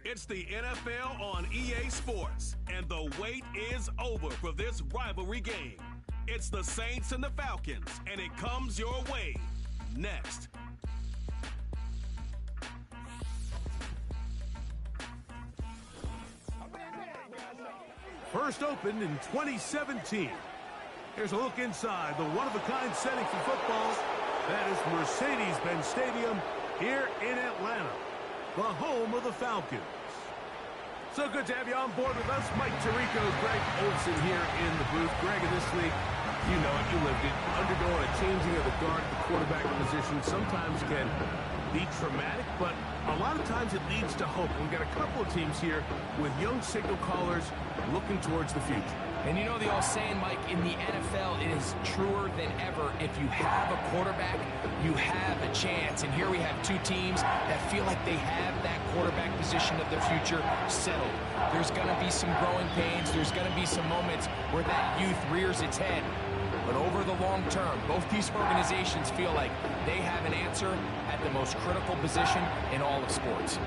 It's the NFL on EA Sports, and the wait is over for this rivalry game. It's the Saints and the Falcons, and it comes your way next. First opened in 2017. Here's a look inside the one-of-a-kind setting for football. That is Mercedes-Benz Stadium here in Atlanta, the home of the Falcons. So good to have you on board with us. Mike Tirico, Greg Olson here in the booth. Greg, in this league, you know it, you lived it. Undergoing a changing of the guard at the quarterback position sometimes can be traumatic, but a lot of times it leads to hope. We've got a couple of teams here with young signal callers looking towards the future. And you know the old saying, Mike, in the NFL, it is truer than ever. If you have a quarterback, you have a chance. And here we have two teams that feel like they have that quarterback position of the future settled. There's going to be some growing pains. There's going to be some moments where that youth rears its head. But over the long term, both these organizations feel like they have an answer at the most critical position in all of sports.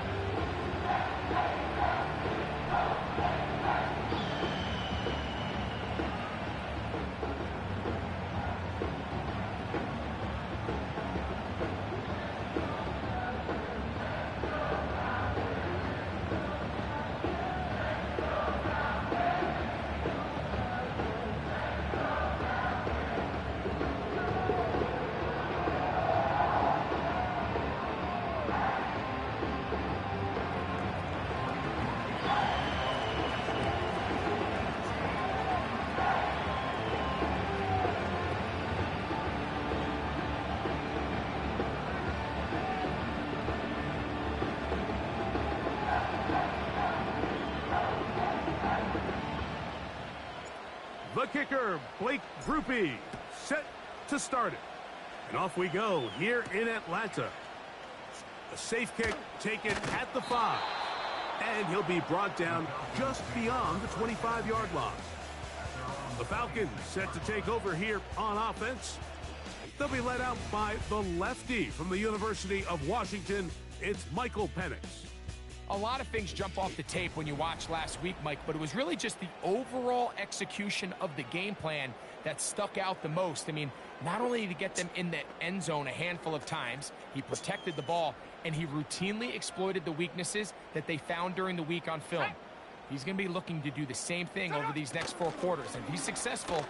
The kicker, Blake Grupe, set to start it. And off we go here in Atlanta. A safe kick taken at the 5. And he'll be brought down just beyond the 25-yard line. The Falcons set to take over here on offense. They'll be led out by the lefty from the University of Washington. It's Michael Penix. A lot of things jump off the tape when you watch last week, Mike, but it was really just the overall execution of the game plan that stuck out the most. I mean, not only did he get them in the end zone a handful of times, he protected the ball, and he routinely exploited the weaknesses that they found during the week on film. He's going to be looking to do the same thing over these next 4 quarters. And if he's successful,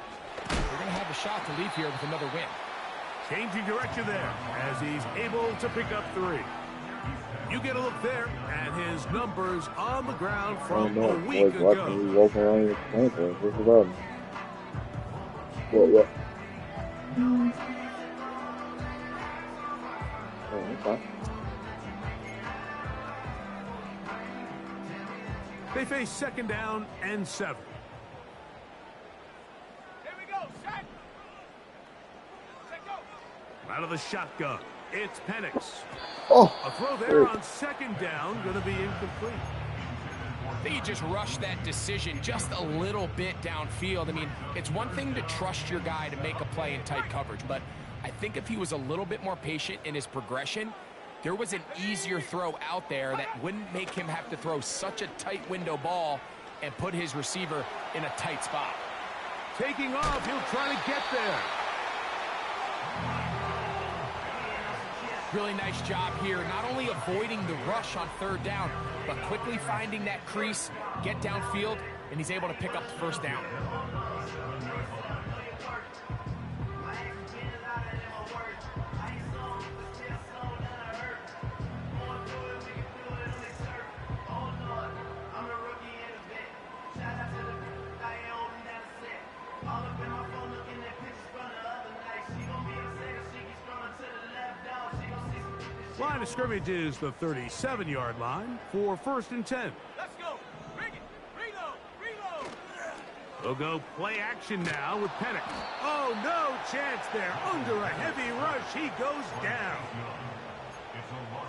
they're going to have a shot to leave here with another win. Changing direction there as he's able to pick up 3. You get a look there at his numbers on the ground from a week ago. They face second down and 7. Here we go, set. Set, go. Out of the shotgun, it's Penix. Oh. A throw there on second down, going to be incomplete. I think he just rushed that decision just a little bit downfield. I mean, it's one thing to trust your guy to make a play in tight coverage, but I think if he was a little bit more patient in his progression, there was an easier throw out there that wouldn't make him have to throw such a tight window ball and put his receiver in a tight spot. Taking off, he'll try to get there. Really nice job here, not only avoiding the rush on third down, but quickly finding that crease, get downfield, and he's able to pick up the first down. Line of scrimmage is the 37-yard line for 1st and 10. Let's go. Bring it. Reload. Reload. We'll go play action now with Penix. Oh, no chance there. Under a heavy rush, he goes down.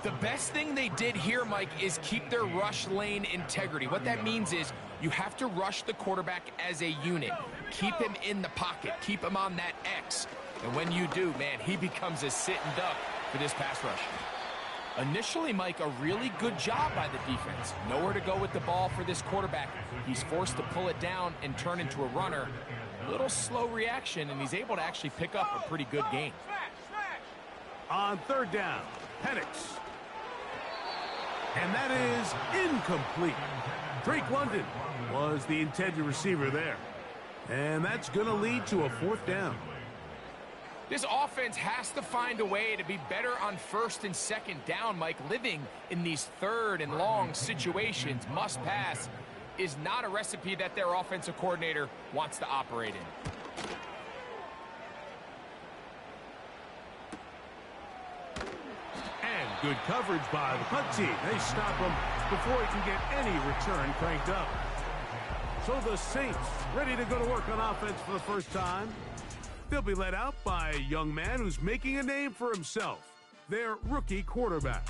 The best thing they did here, Mike, is keep their rush lane integrity. What that means is you have to rush the quarterback as a unit. Keep him in the pocket. Keep him on that X. And when you do, man, he becomes a sitting duck for this pass rush. Initially, Mike, a really good job by the defense. Nowhere to go with the ball for this quarterback. He's forced to pull it down and turn into a runner. A little slow reaction, and he's able to actually pick up a pretty good gain. On third down, Penix. And that is incomplete. Drake London was the intended receiver there. And that's going to lead to a fourth down. This offense has to find a way to be better on first and second down, Mike. Living in these third and long situations, must pass, is not a recipe that their offensive coordinator wants to operate in. And good coverage by the punt team. They stop him before he can get any return cranked up. So the Saints ready to go to work on offense for the first time. They'll be led out by a young man who's making a name for himself, their rookie quarterback.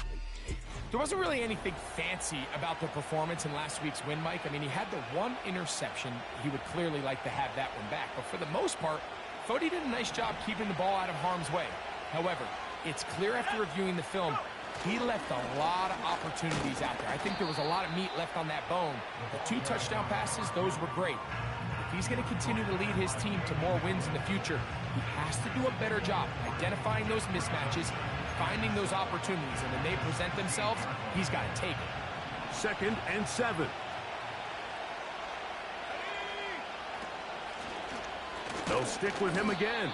There wasn't really anything fancy about the performance in last week's win, Mike. I mean, he had the one interception. He would clearly like to have that one back. But for the most part, thought he did a nice job keeping the ball out of harm's way. However, it's clear after reviewing the film, he left a lot of opportunities out there. I think there was a lot of meat left on that bone. The 2 touchdown passes, those were great. If he's going to continue to lead his team to more wins in the future, he has to do a better job identifying those mismatches, finding those opportunities, and when they present themselves, he's got to take it. 2nd and 7. They'll stick with him again.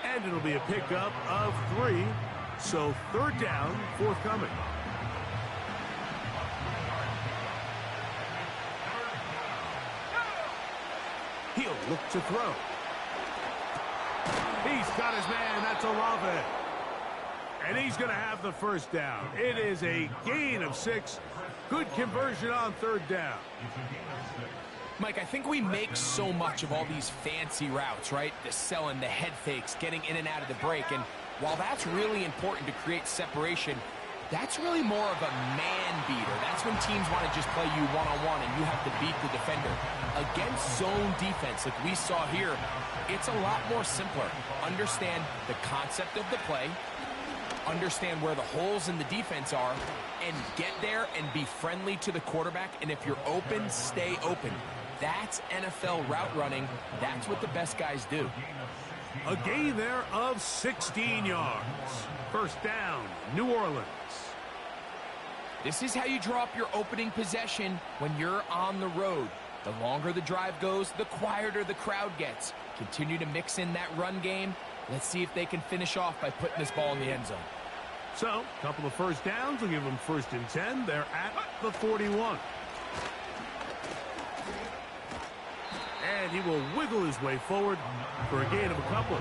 And it'll be a pickup of 3. So third down, forthcoming. He'll look to throw. He's got his man. That's Olave. And he's going to have the first down. It is a gain of 6. Good conversion on third down. Mike, I think we make so much of all these fancy routes, right? The selling, the head fakes, getting in and out of the break. And while that's really important to create separation, that's really more of a man beater. That's when teams want to just play you one-on-one and you have to beat the defender. Against zone defense, like we saw here, it's a lot more simpler. Understand the concept of the play, understand where the holes in the defense are, and get there and be friendly to the quarterback. And if you're open, stay open. That's NFL route running. That's what the best guys do. A gain there of 16 yards. First down, New Orleans. This is how you draw up your opening possession when you're on the road. The longer the drive goes, the quieter the crowd gets. Continue to mix in that run game. Let's see if they can finish off by putting this ball in the end zone. So, a couple of first downs will give them 1st and 10. They're at the 41. And he will wiggle his way forward for a gain of a couple.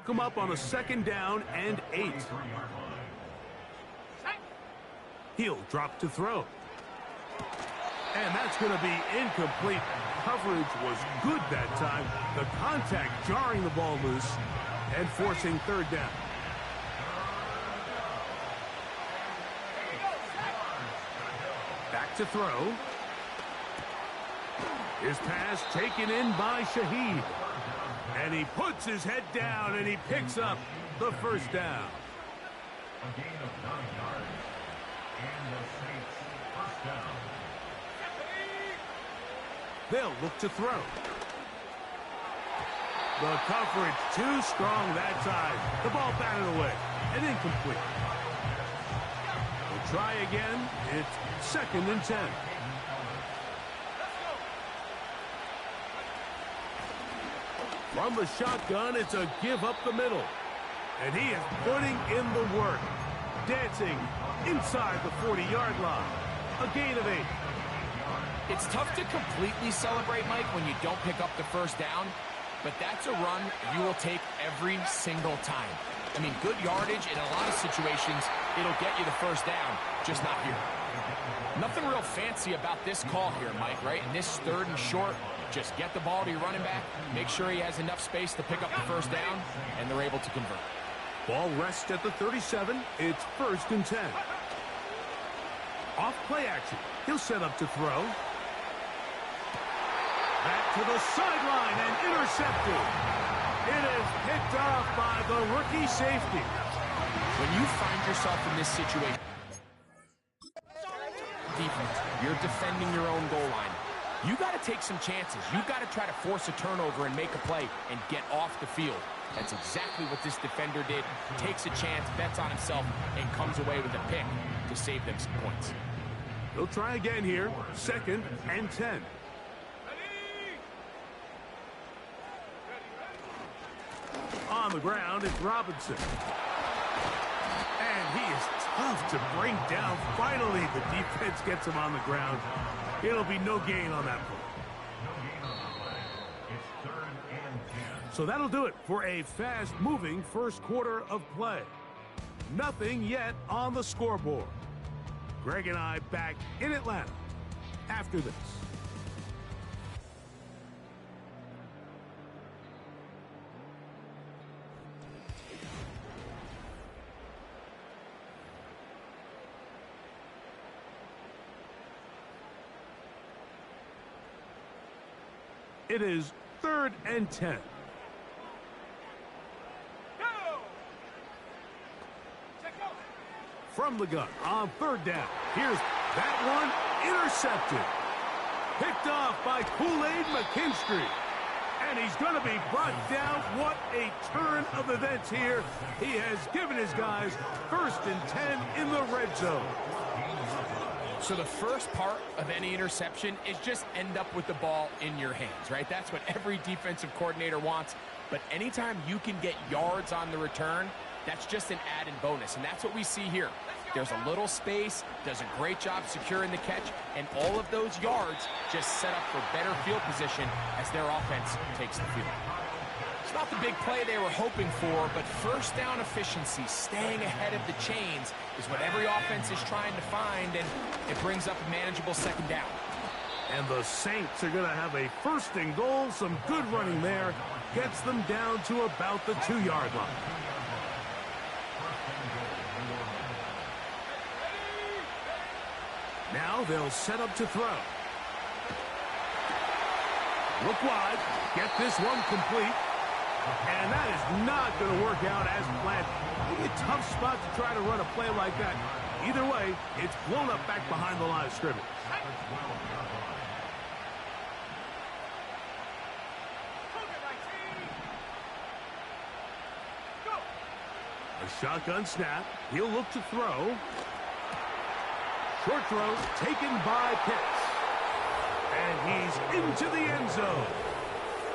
Come up on a 2nd down and 8. He'll drop to throw. And that's going to be incomplete. Coverage was good that time. The contact jarring the ball loose and forcing 3rd down. Back to throw. His pass taken in by Shaheed. And he puts his head down and he picks up the 1st down. A gain of 9 yards. And the Saints 1st down. They'll look to throw. The coverage too strong that time. The ball batted away and incomplete. We'll try again. It's 2nd and 10. From the shotgun, it's a give up the middle. And he is putting in the work. Dancing inside the 40-yard line. A gain of 8. It's tough to completely celebrate, Mike, when you don't pick up the 1st down, but that's a run you will take every single time. I mean, good yardage in a lot of situations, it'll get you the 1st down, just not here. Nothing real fancy about this call here, Mike, right? In this 3rd and short, just get the ball to your running back, make sure he has enough space to pick up the 1st down, and they're able to convert. Ball rests at the 37. It's 1st and 10. Off play action. He'll set up to throw. Back to the sideline and intercepted. It is picked off by the rookie safety. When you find yourself in this situation, defense, you're defending your own goal line. You got to take some chances. You got to try to force a turnover and make a play and get off the field. That's exactly what this defender did. Takes a chance, bets on himself, and comes away with a pick to save them some points. They'll try again here. 2nd and 10. On the ground, it's Robinson. And he is tough to bring down. Finally, the defense gets him on the ground. It'll be no gain on that play. It's 3rd and 10. So that'll do it for a fast-moving 1st quarter of play. Nothing yet on the scoreboard. Greg and I back in Atlanta after this. It is 3rd and 10. From the gun on 3rd down. Here's that one intercepted. Picked off by Kool-Aid McKinstry. And he's going to be brought down. What a turn of events here. He has given his guys 1st and 10 in the red zone. So the first part of any interception is just end up with the ball in your hands, right? That's what every defensive coordinator wants. But anytime you can get yards on the return, that's just an added bonus, and that's what we see here. There's a little space, does a great job securing the catch, and all of those yards just set up for better field position as their offense takes the field. It's not the big play they were hoping for, but 1st down efficiency, staying ahead of the chains, is what every offense is trying to find, and it brings up a manageable 2nd down. And the Saints are going to have a 1st and goal. Some good running there. Gets them down to about the 2-yard line. Now they'll set up to throw. Look wide. Get this one complete. And that is not going to work out as planned. It'll be a tough spot to try to run a play like that. Either way, it's blown up back behind the line of scrimmage. A shotgun snap. He'll look to throw. Short throw taken by Pitts. And he's into the end zone.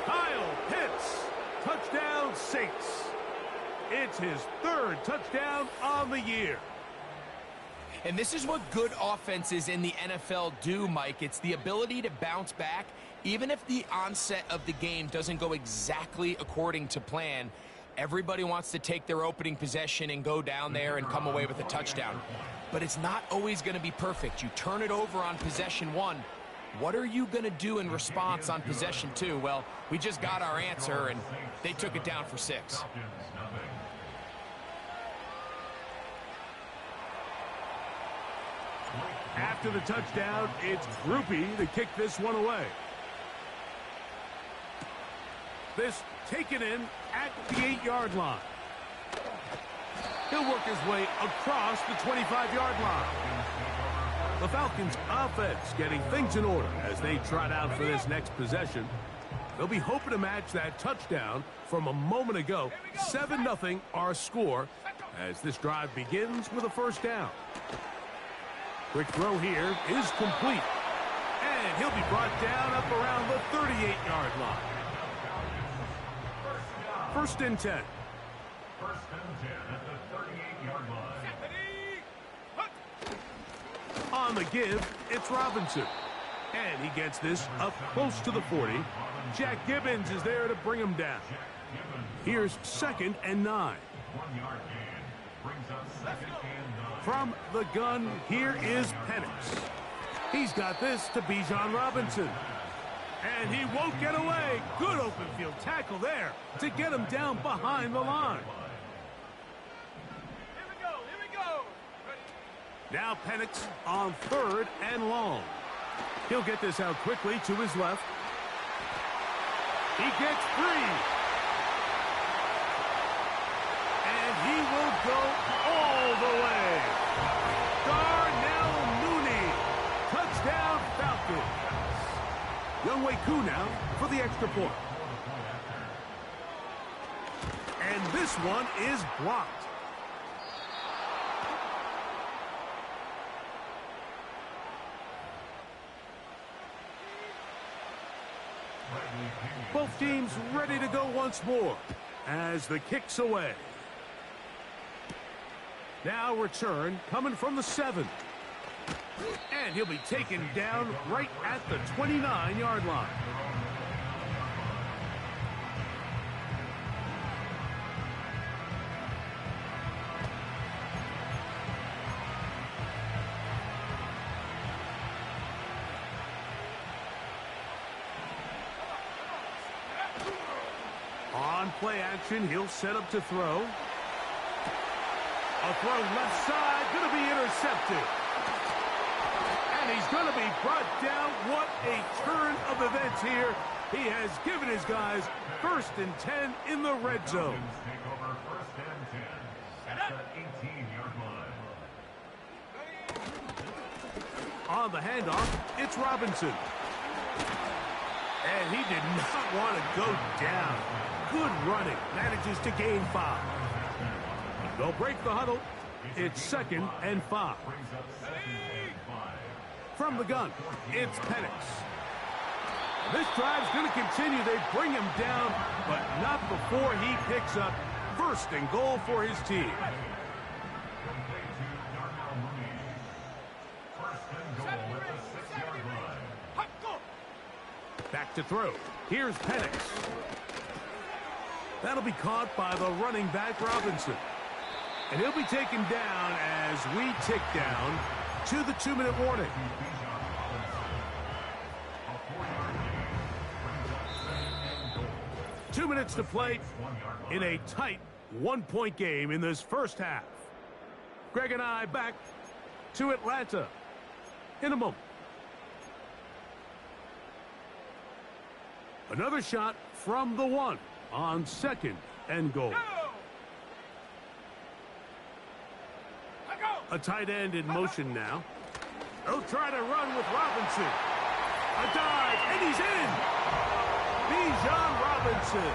Kyle Pitts. Touchdown, Saints. It's his 3rd touchdown on the year. And this is what good offenses in the NFL do, Mike. It's the ability to bounce back, even if the onset of the game doesn't go exactly according to plan. Everybody wants to take their opening possession and go down there and come away with a touchdown. But it's not always going to be perfect. You turn it over on possession 1. What are you going to do in response on possession 2? Well, we just got our answer, and they took it down for 6. After the touchdown, it's Groupie to kick this one away. This taken in at the 8-yard line. He'll work his way across the 25-yard line. The Falcons' offense getting things in order as they trot out for this next possession. They'll be hoping to match that touchdown from a moment ago. 7-0 our score as this drive begins with a first down. Quick throw here is complete. And he'll be brought down up around the 38-yard line. First and 10. First and 10 at the 38-yard line. On the give, it's Robinson. And he gets this up close to the 40. Jack Gibbons is there to bring him down. Here's 2nd and 9. 1-yard gain brings up 2nd and 9. From the gun, here is Penix. He's got this to Bijan Robinson. And he won't get away. Good open field tackle there to get him down behind the line. Here we go. Now Penix on 3rd and long. He'll get this out quickly to his left. He gets free. And he will go all the way. Darnell Mooney. Touchdown Falcons. Younghoe Koo now for the extra point. And this one is blocked. Both teams ready to go once more as the kick's away. Now return coming from the 7. And he'll be taken down right at the 29-yard line. On play action, he'll set up to throw. A throw left side, going to be intercepted. And he's going to be brought down. What a turn of events here. He has given his guys 1st and 10 in the red zone. Take over 1st and 10 at the 18-yard line. On the handoff, it's Robinson. And he did not want to go down. Good running. Manages to gain 5. They'll break the huddle. It's 2nd and 5. From the gun, it's Penix. This drive's going to continue. They bring him down, but not before he picks up 1st and goal for his team. Back to throw. Here's Penix. That'll be caught by the running back, Robinson. And he'll be taken down as we tick down to the 2-minute warning. 2 minutes to play in a tight 1-point game in this first half. Greg and I back to Atlanta in a moment. Another shot from the 1 on 2nd and goal. A tight end in motion now. They'll try to run with Robinson. A dive, and he's in. Bijan Robinson.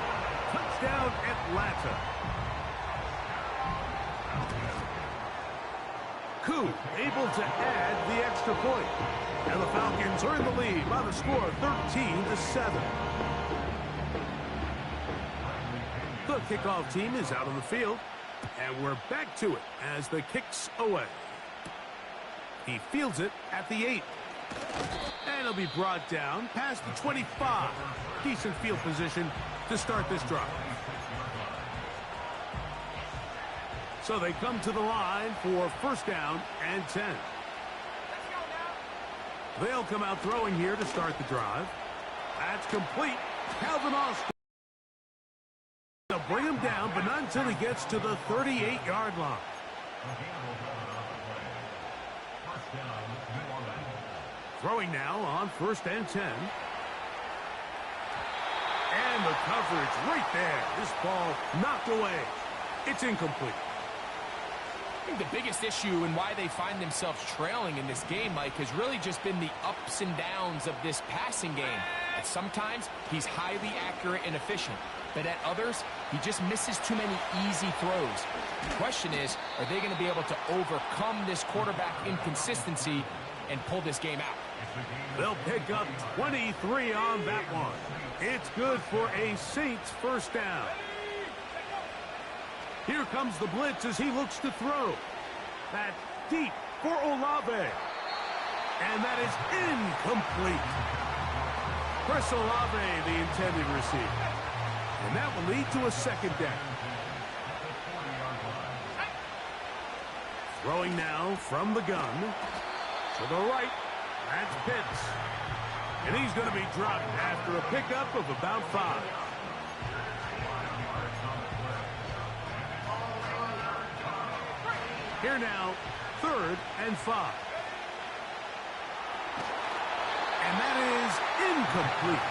Touchdown, Atlanta. Koo able to add the extra point. And the Falcons are in the lead by the score of 13-7. The kickoff team is out on the field. And we're back to it as the kick's away. He fields it at the 8. And he'll be brought down past the 25. Decent field position to start this drive. So they come to the line for first down and 10. They'll come out throwing here to start the drive. That's complete. Calvin Austin. They'll bring him down, but not until he gets to the 38-yard line. Throwing now on first and 10. And the coverage right there. This ball knocked away. It's incomplete. I think the biggest issue and why they find themselves trailing in this game, Mike, has really just been the ups and downs of this passing game. And sometimes he's highly accurate and efficient, but at others, he just misses too many easy throws. The question is, are they going to be able to overcome this quarterback inconsistency and pull this game out? They'll pick up 23 on that one. It's good for a Saints first down. Here comes the blitz as he looks to throw. That's deep for Olave. And that is incomplete. Chris Olave, the intended receiver. And that will lead to a second down. Throwing now from the gun. To the right. That's Pitts. And he's going to be dropped after a pickup of about 5. Here now, 3rd and 5. And that is incomplete.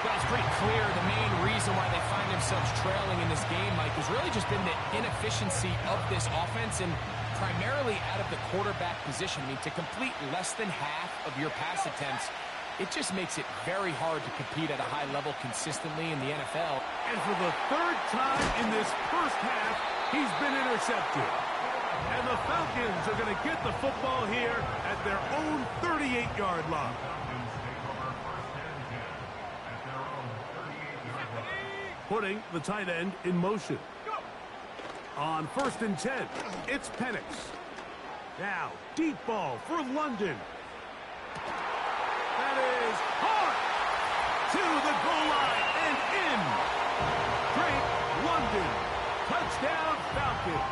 Well, it's pretty clear the main reason why they find themselves trailing in this game, Mike, has really just been the inefficiency of this offense and primarily out of the quarterback position. I mean, to complete less than half of your pass attempts, it just makes it very hard to compete at a high level consistently in the NFL. And for the 3rd time in this first half, he's been intercepted. And the Falcons are going to get the football here at their own 38-yard line. Putting the tight end in motion. On 1st and 10, it's Penix. Now, deep ball for London. That is hard to the goal line and in. Drake London. Touchdown, Falcons.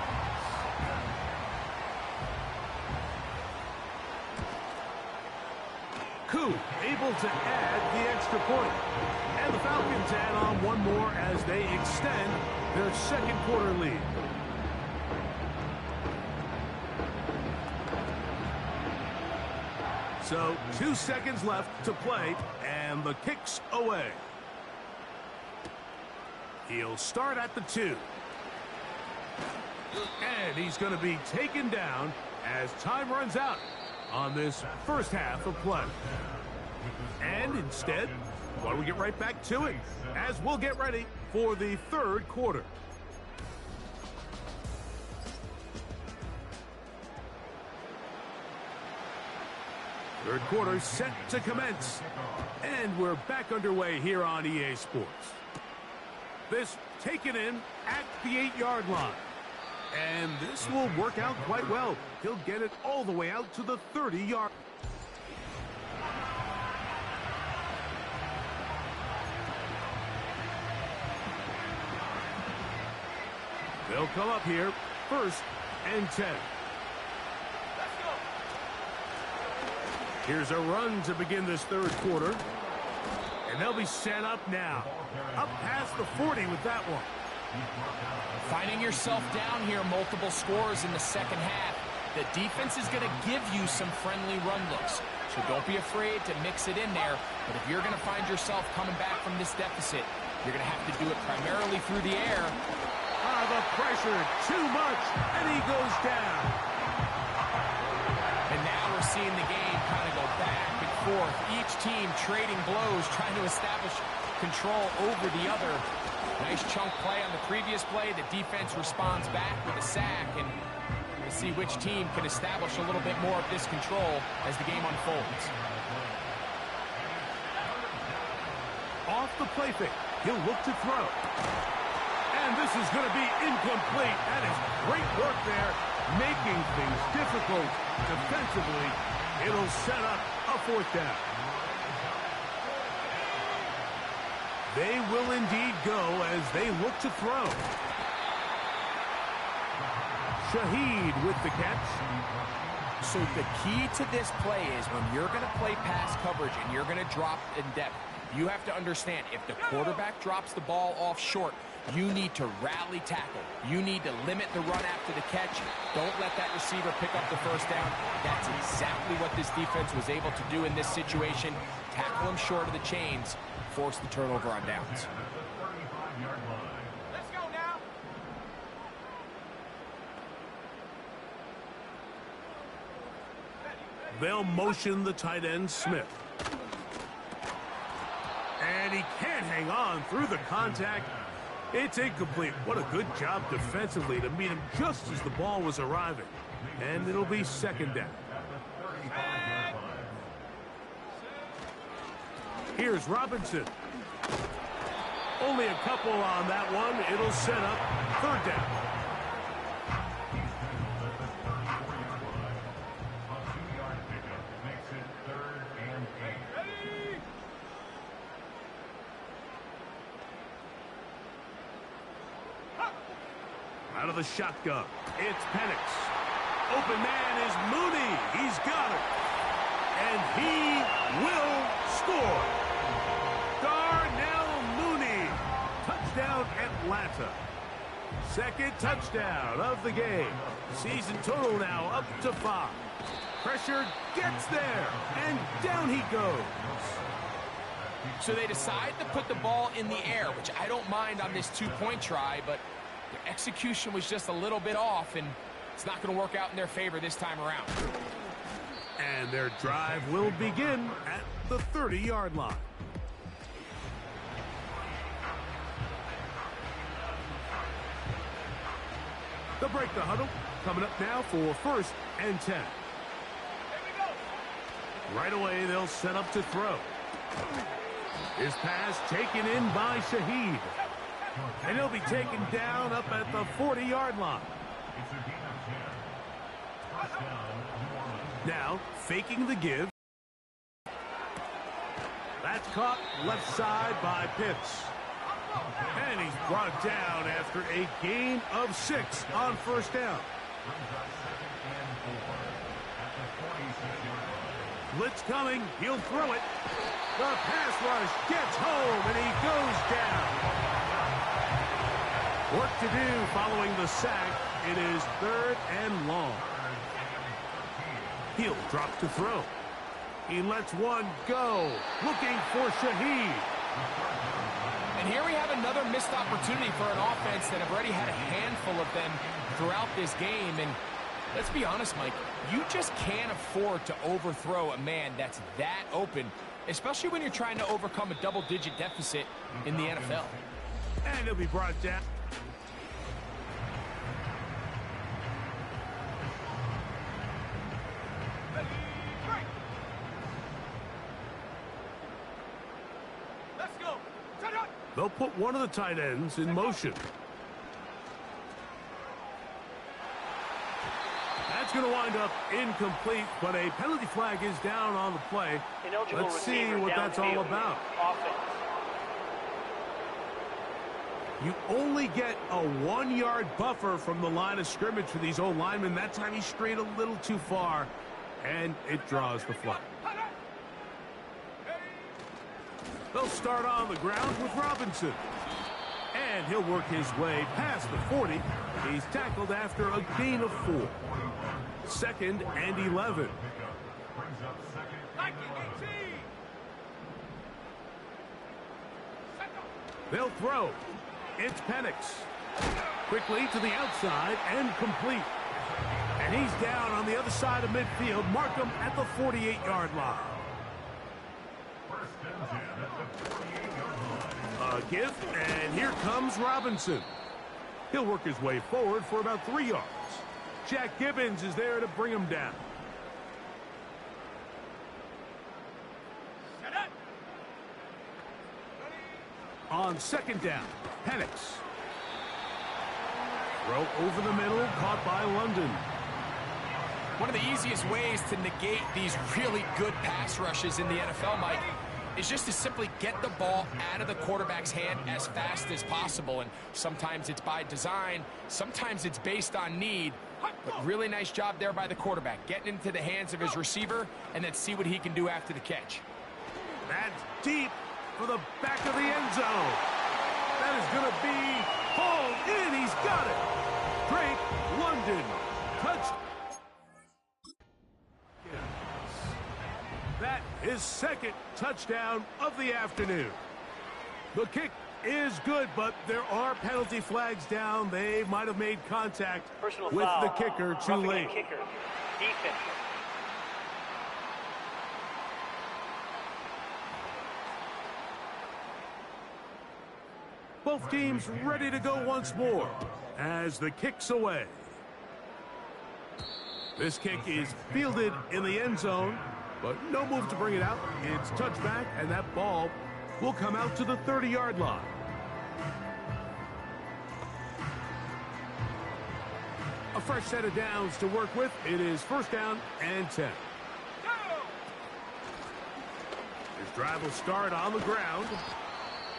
Koo able to add the extra point. And the Falcons add on one more as they extend their second quarter lead. So 2 seconds left to play, and the kick's away. He'll start at the 2. And he's going to be taken down as time runs out on this first half of play. And instead, why don't we get right back to it as we'll get ready for the 3rd quarter. Third quarter set to commence. And we're back underway here on EA Sports. This taken in at the 8-yard line. And this will work out quite well. He'll get it all the way out to the 30-yard. They'll come up here, 1st and 10. Here's a run to begin this 3rd quarter. And they'll be set up now. Up past the 40 with that one. Finding yourself down here, multiple scores in the second half. The defense is going to give you some friendly run looks. So don't be afraid to mix it in there. But if you're going to find yourself coming back from this deficit, you're going to have to do it primarily through the air. The pressure, too much, and he goes down. And now we're seeing the game kind of go back and forth. Each team trading blows, trying to establish control over the other. Nice chunk play on the previous play. The defense responds back with a sack, and we'll see which team can establish a little bit more of this control as the game unfolds. Off the play fake, he'll look to throw. And this is going to be incomplete. That is great work there, making things difficult defensively. It'll set up a 4th down. They will indeed go as they look to throw. Shaheed with the catch. So the key to this play is when you're going to play pass coverage and you're going to drop in depth, you have to understand if the quarterback drops the ball off short, you need to rally tackle. You need to limit the run after the catch. Don't let that receiver pick up the first down. That's exactly what this defense was able to do in this situation. Tackle him short of the chains, force the turnover on downs. Let's go now. They'll motion the tight end, Smith. And he can't hang on through the contact. It's incomplete. What a good job defensively to meet him just as the ball was arriving. And it'll be second down. Here's Robinson. Only a couple on that one. It'll set up third down. Out of the shotgun, it's Penix. Open man is Mooney. He's got it. And he will score. Darnell Mooney. Touchdown, Atlanta. Second touchdown of the game. Season total now up to 5. Pressure gets there, and down he goes. So they decide to put the ball in the air, which I don't mind on this two-point try, but their execution was just a little bit off, and it's not going to work out in their favor this time around. And their drive will begin at the 30-yard line. They'll break the huddle. Coming up now for 1st and 10. Here we go. Right away, they'll set up to throw. His pass taken in by Shaheed. And he'll be taken down up at the 40-yard line. Now, faking the give. That's caught left side by Pitts. And he's brought down after a gain of 6 on first down. Blitz coming. He'll throw it. The pass rush gets home, and he goes down. Work to do following the sack. It is 3rd and long. He'll drop to throw. He lets one go. Looking for Shaheed. And here we have another missed opportunity for an offense that have already had a handful of them throughout this game. And let's be honest, Mike, you just can't afford to overthrow a man that's that open, especially when you're trying to overcome a double-digit deficit in the NFL. And he'll be brought down. Let's go. Turn up. They'll put one of the tight ends in motion. That's going to wind up incomplete, but a penalty flag is down on the play. Ineligible Let's see receiver what that's all downfield. about. Offense. You only get a 1-yard buffer from the line of scrimmage for these old linemen. That time he strayed a little too far, and it draws the flag. They'll start on the ground with Robinson. And he'll work his way past the 40. He's tackled after a gain of 4. 2nd and 11. They'll throw. It's Penix. Quickly to the outside and complete. And he's down on the other side of midfield. Mark him at the 48-yard line. A give, and here comes Robinson. He'll work his way forward for about 3 yards. Jack Gibbons is there to bring him down. On 2nd down, Penix. Throw over the middle, caught by London. One of the easiest ways to negate these really good pass rushes in the NFL, Mike, is just to simply get the ball out of the quarterback's hand as fast as possible. And sometimes it's by design, sometimes it's based on need. But really nice job there by the quarterback, getting into the hands of his receiver, and then see what he can do after the catch. That's deep for the back of the end zone. That is going to be hauled in. He's got it. Drake London, touchdown. That is second touchdown of the afternoon. The kick is good, but there are penalty flags down. They might have made contact with the kicker too late. Kicker. Defense. Both teams ready to go once more as the kick's away. This kick is fielded in the end zone, but no move to bring it out. It's touchback, and that ball will come out to the 30-yard line. A fresh set of downs to work with. It is first down and 10. His drive will start on the ground,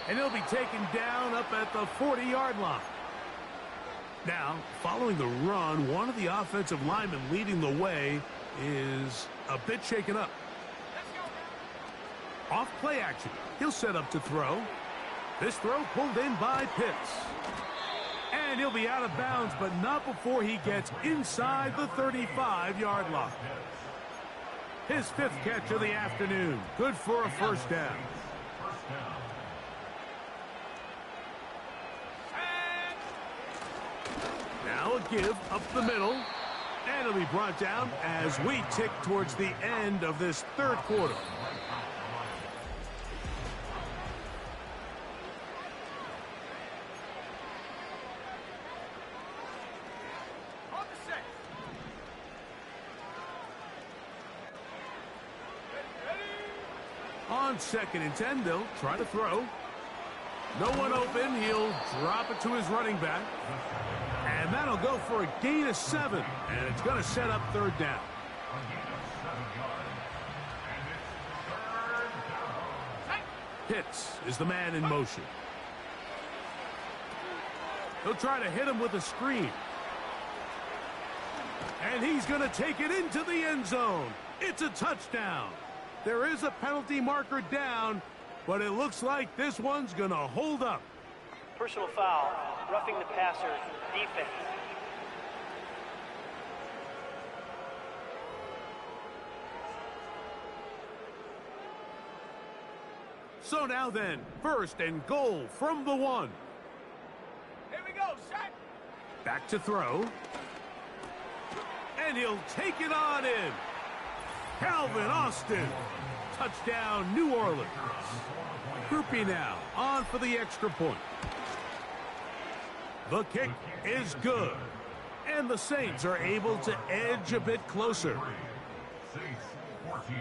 and he'll be taken down up at the 40-yard line. Now, following the run, one of the offensive linemen leading the way is a bit shaken up. Off play action. He'll set up to throw. This throw pulled in by Pitts. And he'll be out of bounds, but not before he gets inside the 35-yard line. His fifth catch of the afternoon. Good for a first down. Now a give up the middle. And it'll be brought down as we tick towards the end of this third quarter. On second and 10, they'll try to throw. No one open. He'll drop it to his running back. And that'll go for a gain of 7. And it's going to set up third down. Pitts is the man in motion. He'll try to hit him with a screen. And he's going to take it into the end zone. It's a touchdown. There is a penalty marker down, but it looks like this one's going to hold up. Personal foul, roughing the passer, defense. So now then, first and goal from the 1. Here we go, set. Back to throw. And he'll take it on in. Calvin Austin. Touchdown, New Orleans. Groupie now on for the extra point. The kick is good. And the Saints are able to edge a bit closer. Saints 14.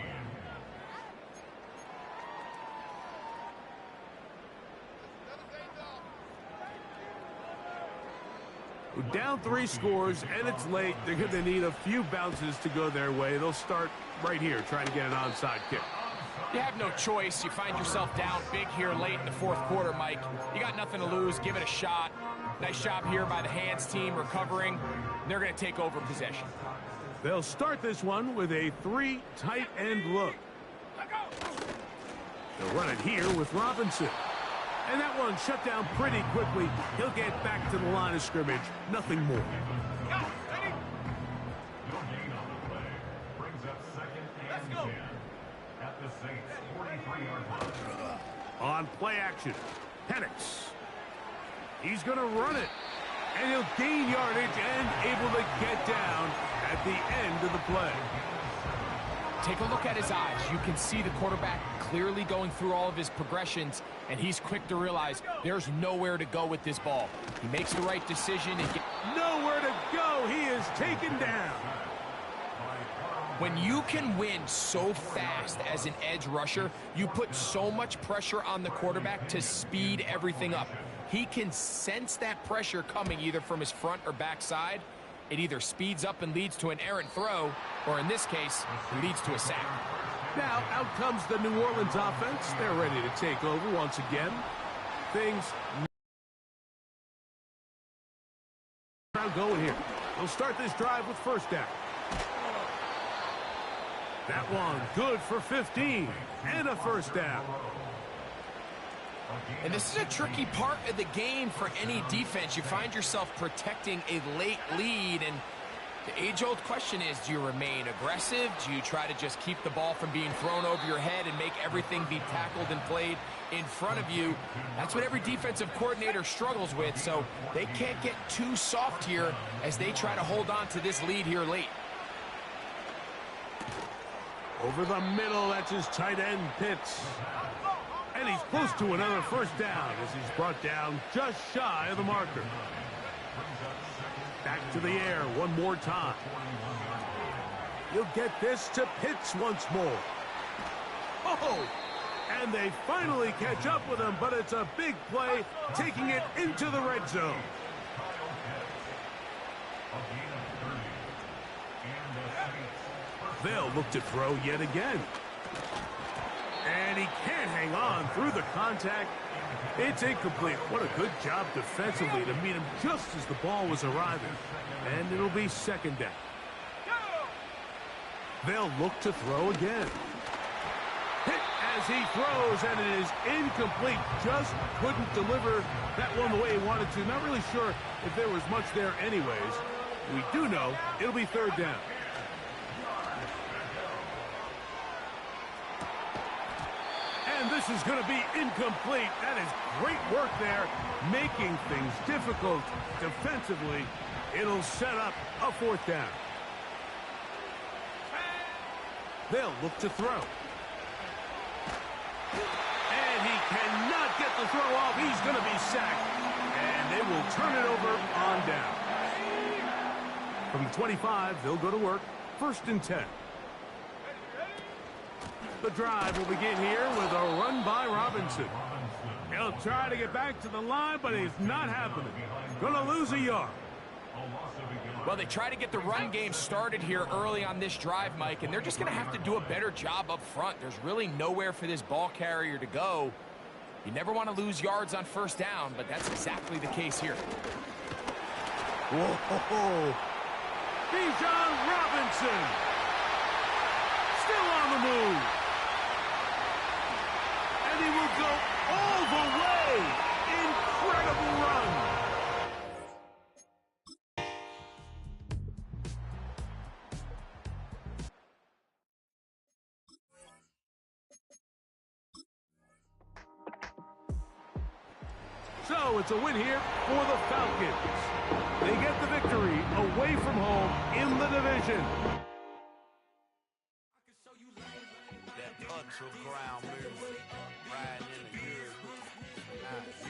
Down 3 scores, and it's late. They're going to need a few bounces to go their way. They'll start right here, trying to get an onside kick. You have no choice. You find yourself down big here late in the fourth quarter, Mike. You got nothing to lose. Give it a shot. Nice job here by the hands team recovering. They're going to take over possession. They'll start this one with a 3 tight end look. They'll run it here with Robinson. And that one shut down pretty quickly. He'll get back to the line of scrimmage. Nothing more. No gain on the play. Brings up second and 10. At the Saints 43-yard line. On play action, Penix. He's going to run it. And he'll gain yardage and able to get down at the end of the play. Take a look at his eyes. You can see the quarterback clearly going through all of his progressions, and he's quick to realize there's nowhere to go with this ball. He makes the right decision and nowhere to go. He is taken down. When you can win so fast as an edge rusher, you put so much pressure on the quarterback to speed everything up. He can sense that pressure coming either from his front or back side. It either speeds up and leads to an errant throw, or in this case, leads to a sack. Now, out comes the New Orleans offense. They're ready to take over once again. Things are going here. They'll start this drive with first down. That one good for 15 and a first down. And this is a tricky part of the game for any defense. You find yourself protecting a late lead, and the age-old question is, do you remain aggressive? Do you try to just keep the ball from being thrown over your head and make everything be tackled and played in front of you? That's what every defensive coordinator struggles with, so they can't get too soft here as they try to hold on to this lead here late. Over the middle, that's his tight end, Pitts. And he's close to another first down as he's brought down just shy of the marker. Back to the air one more time. You'll get this to Pitts once more. Oh! And they finally catch up with him, but it's a big play, taking it into the red zone. They'll look to throw yet again. And he can't hang on through the contact. It's incomplete. What a good job defensively to meet him just as the ball was arriving. And it'll be second down. They'll look to throw again. Hit as he throws, and it is incomplete. Just couldn't deliver that one the way he wanted to. Not really sure if there was much there anyways. We do know it'll be third down. And this is going to be incomplete. That is great work there, making things difficult defensively. It'll set up a fourth down. They'll look to throw. And he cannot get the throw off. He's going to be sacked. And they will turn it over on down. From the 25, they'll go to work. First and 10. The drive will begin here with a run by Robinson. He'll try to get back to the line, but it's not happening. Gonna lose a yard. Well, they try to get the run game started here early on this drive, Mike, and they're just going to have to do a better job up front. There's really nowhere for this ball carrier to go. You never want to lose yards on first down, but that's exactly the case here. Whoa! Bijan Robinson still on the move. And he will go all the way. Incredible run. So it's a win here for the Falcons. They get the victory away from home in the division. That ground move, riding in the good.